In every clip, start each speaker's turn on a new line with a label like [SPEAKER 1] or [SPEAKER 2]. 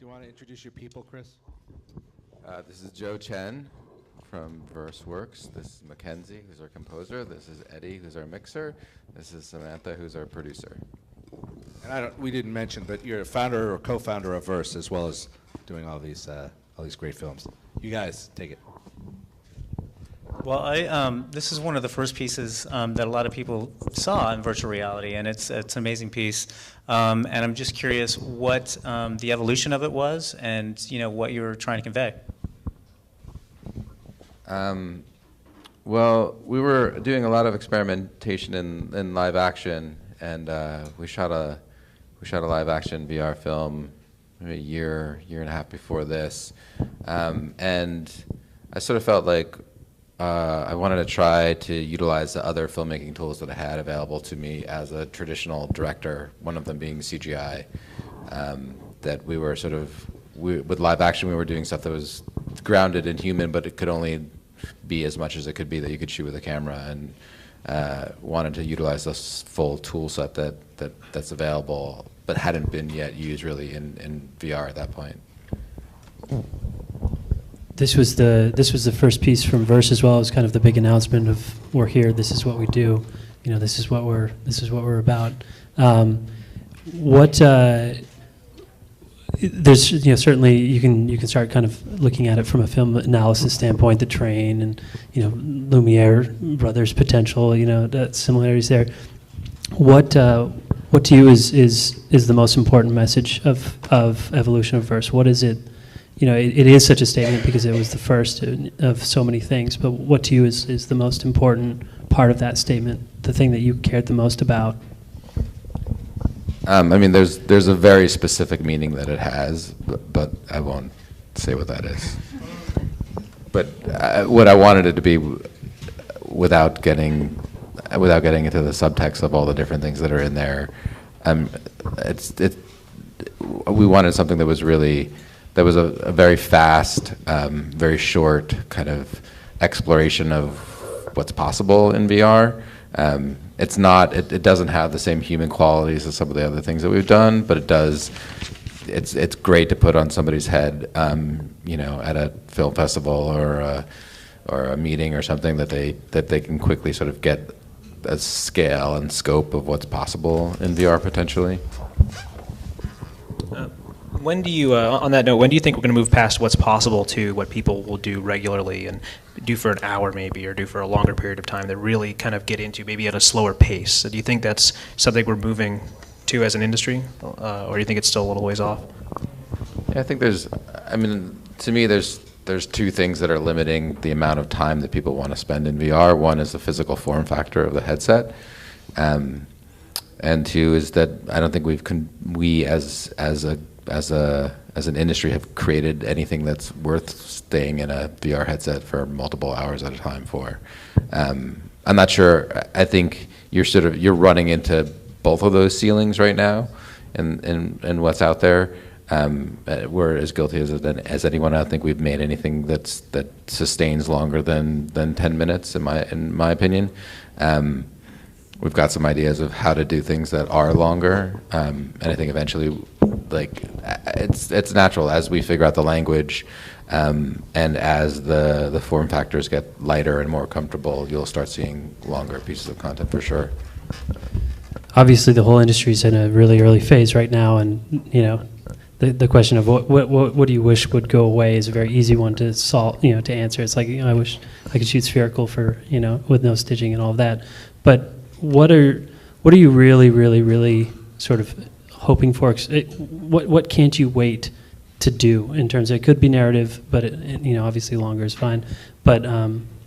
[SPEAKER 1] you want to introduce your people, Chris?
[SPEAKER 2] This is Joe Chen from VerseWorks. This is Mackenzie, who's our composer. This is Eddie, who's our mixer. This is Samantha, who's our producer.
[SPEAKER 1] And we didn't mention, but you're a founder or co-founder of Verse, as well as doing all these great films. You guys, take it.
[SPEAKER 3] Well, this is one of the first pieces that a lot of people saw in virtual reality, and it's an amazing piece. And I'm just curious what the evolution of it was, and what you were trying to convey.
[SPEAKER 2] Well, we were doing a lot of experimentation in live action, and we shot a live action VR film maybe a year and a half before this, and I sort of felt like I wanted to try to utilize the other filmmaking tools that I had available to me as a traditional director, one of them being CGI. That we were with live action, we were doing stuff that was grounded in human, but it could only be as much as it could be that you could shoot with a camera, and wanted to utilize this full tool set that's available, but hadn't been yet used really in VR at that point.
[SPEAKER 4] This was the first piece from Verse as well. It was kind of the big announcement of we're here. This is what we do. This is what we're about. There's certainly you can start kind of looking at it from a film analysis standpoint. The Train and Lumiere brothers potential. That similarities there. What to you is the most important message of evolution of Verse? What is it? It is such a statement because it was the first of so many things, but what to you is the most important part of that statement, the thing that you cared the most about?
[SPEAKER 2] There's a very specific meaning that it has, but I won't say what that is. But what I wanted it to be, without getting into the subtext of all the different things that are in there, we wanted something that was really... That was a very fast, very short kind of exploration of what's possible in VR. It doesn't have the same human qualities as some of the other things that we've done, but it does. It's great to put on somebody's head, at a film festival or a meeting or something that they can quickly sort of get a scale and scope of what's possible in VR potentially.
[SPEAKER 5] When do you, on that note, when do you think we're going to move past what's possible to what people will do regularly and do for an hour maybe, or do for a longer period of time, that really kind of get into maybe at a slower pace? So do you think that's something we're moving to as an industry, or do you think it's still a little ways off?
[SPEAKER 2] Yeah, I think to me there's two things that are limiting the amount of time that people want to spend in VR. One is the physical form factor of the headset. And two is that I don't think we as an industry have created anything that's worth staying in a VR headset for multiple hours at a time for. I'm not sure. I think you're running into both of those ceilings right now, and what's out there. We're as guilty as anyone. I don't think we've made anything that sustains longer than 10 minutes in my opinion. We've got some ideas of how to do things that are longer, and I think eventually, it's natural as we figure out the language, and as the form factors get lighter and more comfortable, you'll start seeing longer pieces of content for sure.
[SPEAKER 4] Obviously, the whole industry is in a really early phase right now, and the question of what do you wish would go away is a very easy one to solve. To answer. It's like I wish I could shoot spherical for with no stitching and all of that, but what are you really, really, really sort of hoping for? What can't you wait to do in terms of, it could be narrative, but obviously longer is fine. But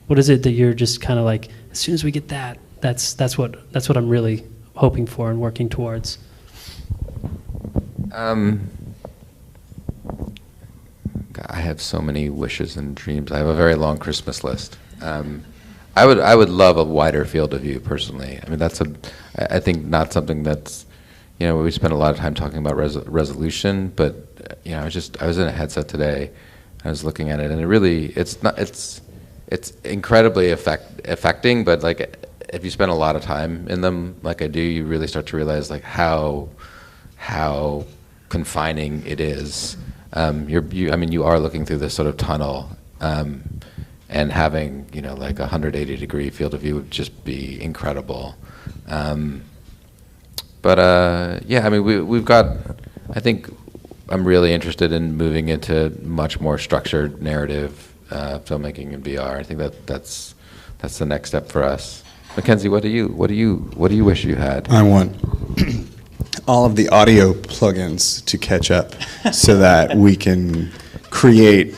[SPEAKER 4] what is it that you're just kind of like, as soon as we get that's what I'm really hoping for and working towards?
[SPEAKER 2] I have so many wishes and dreams. I have a very long Christmas list. I would love a wider field of view personally. I think not something that's, we spend a lot of time talking about resolution, but I was in a headset today. I was looking at it, and it's incredibly affecting. But like, if you spend a lot of time in them, like I do, you really start to realize like how confining it is. I mean, you are looking through this sort of tunnel, and having, you know, like a 180-degree field of view would just be incredible. Yeah, I mean, we've got, I think I'm really interested in moving into much more structured narrative filmmaking in VR. I think that's the next step for us. Mackenzie, what do you wish you had?
[SPEAKER 6] I want all of the audio plugins to catch up so that we can create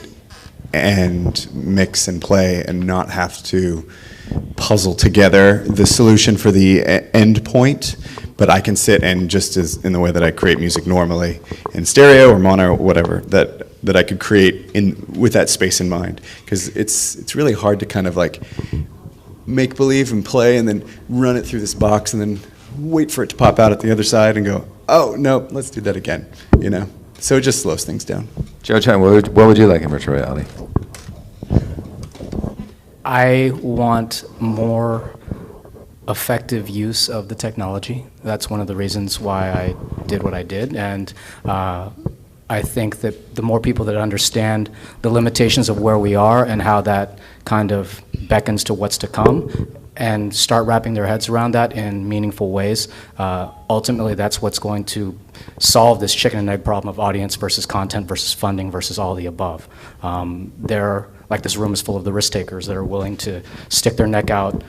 [SPEAKER 6] and mix and play and not have to puzzle together the solution for the end point, but I can sit and just as in the way that I create music normally in stereo or mono or whatever, that I could create with that space in mind, because it's really hard to kind of like make believe and play and then run it through this box and then wait for it to pop out at the other side and go, oh no, let's do that again, you know. So it just slows things down.
[SPEAKER 2] Joe Chen, what would you like in virtual reality?
[SPEAKER 7] I want more effective use of the technology. That's one of the reasons why I did what I did, and I think that the more people that understand the limitations of where we are and how that kind of beckons to what's to come and start wrapping their heads around that in meaningful ways, ultimately that's what's going to solve this chicken and egg problem of audience versus content versus funding versus all the above. Like this room is full of the risk takers that are willing to stick their neck out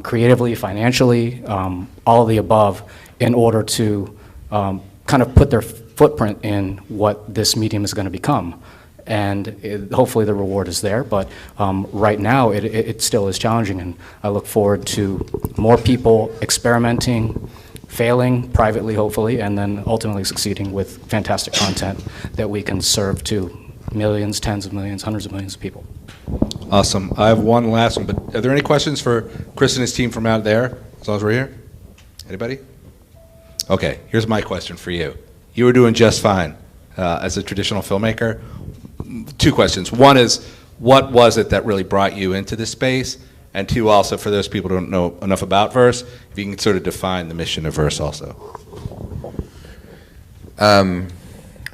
[SPEAKER 7] creatively, financially, all of the above in order to kind of put their footprint in what this medium is going to become. And hopefully the reward is there, but right now it still is challenging, and I look forward to more people experimenting, failing privately hopefully, and then ultimately succeeding with fantastic content that we can serve to millions, tens of millions, hundreds of millions of people.
[SPEAKER 1] Awesome. I have one last one, but are there any questions for Chris and his team from out there, as long as we're here? Anybody? Okay, here's my question for you. You were doing just fine as a traditional filmmaker. Two questions. One is, what was it that really brought you into this space? And two, also, for those people who don't know enough about Verse, if you can sort of define the mission of Verse also.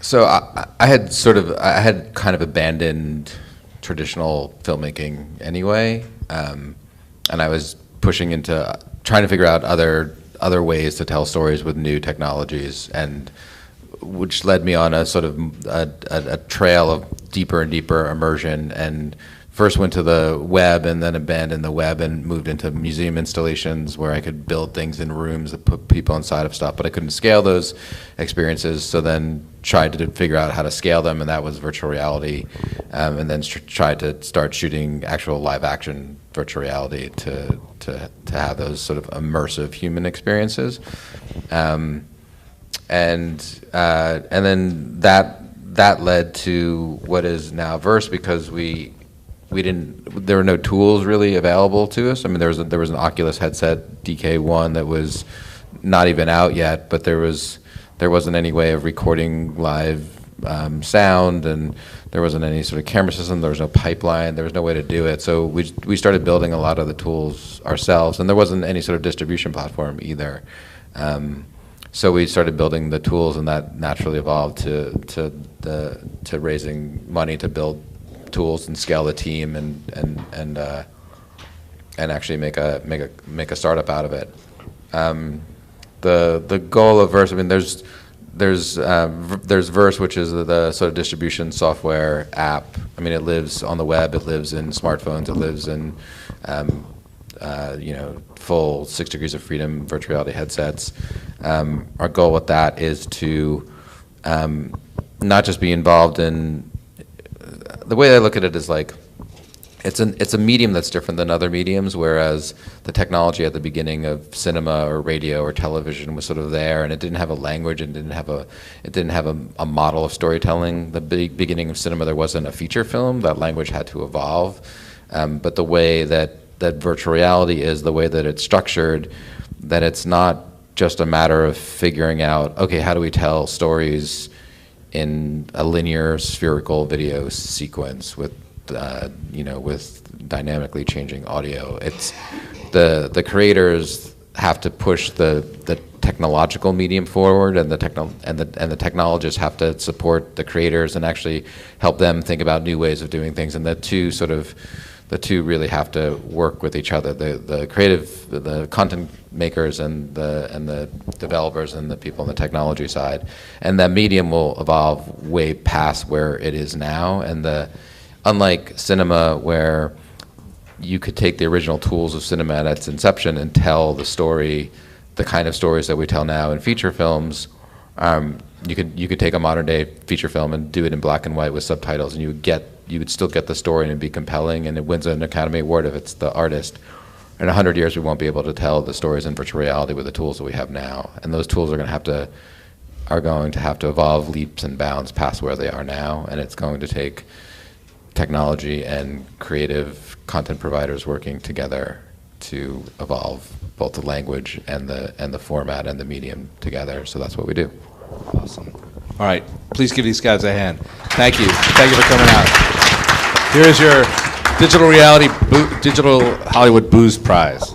[SPEAKER 2] So I had kind of abandoned traditional filmmaking anyway, and I was pushing into trying to figure out other ways to tell stories with new technologies, and which led me on a sort of a trail of deeper and deeper immersion, and first went to the web and then abandoned the web and moved into museum installations where I could build things in rooms that put people inside of stuff, but I couldn't scale those experiences, so then tried to figure out how to scale them, and that was virtual reality, and then tried to start shooting actual live action virtual reality to have those sort of immersive human experiences. And then that led to what is now Verse, because there were no tools really available to us. I mean, there was an Oculus headset DK1 that was not even out yet, but there wasn't any way of recording live sound, and there wasn't any sort of camera system. There was no pipeline. There was no way to do it. So we started building a lot of the tools ourselves, and there wasn't any sort of distribution platform either. So we started building the tools, and that naturally evolved to raising money to build tools and scale the team and actually make a startup out of it. The goal of Verse, I mean, there's Verse, which is the sort of distribution software app. I mean, it lives on the web, it lives in smartphones, it lives in full 6 degrees of freedom virtual reality headsets. Our goal with that is to not just be involved in, the way I look at it is like, it's a medium that's different than other mediums, whereas the technology at the beginning of cinema or radio or television was sort of there, and it didn't have a language and it didn't have a model of storytelling. The beginning of cinema, there wasn't a feature film. That language had to evolve. But the way that virtual reality is, the way that it's structured, that it's not just a matter of figuring out, okay, how do we tell stories in a linear spherical video sequence with dynamically changing audio. It's the creators have to push the technological medium forward, and the technologists have to support the creators and actually help them think about new ways of doing things. And the two really have to work with each other. The content makers and the developers and the people on the technology side. And that medium will evolve way past where it is now. And unlike cinema, where you could take the original tools of cinema at its inception and tell the story, the kind of stories that we tell now in feature films, you could take a modern day feature film and do it in black and white with subtitles, and you would still get the story and it'd be compelling, and it wins an Academy Award if it's the artist. In 100 years, we won't be able to tell the stories in virtual reality with the tools that we have now, and those tools are going to have to evolve leaps and bounds past where they are now, and it's going to take technology and creative content providers working together to evolve both the language and the format and the medium together. So that's what we do.
[SPEAKER 1] Awesome. All right, please give these guys a hand. Thank you. Thank you for coming out. Here's your Digital Hollywood Booze Prize.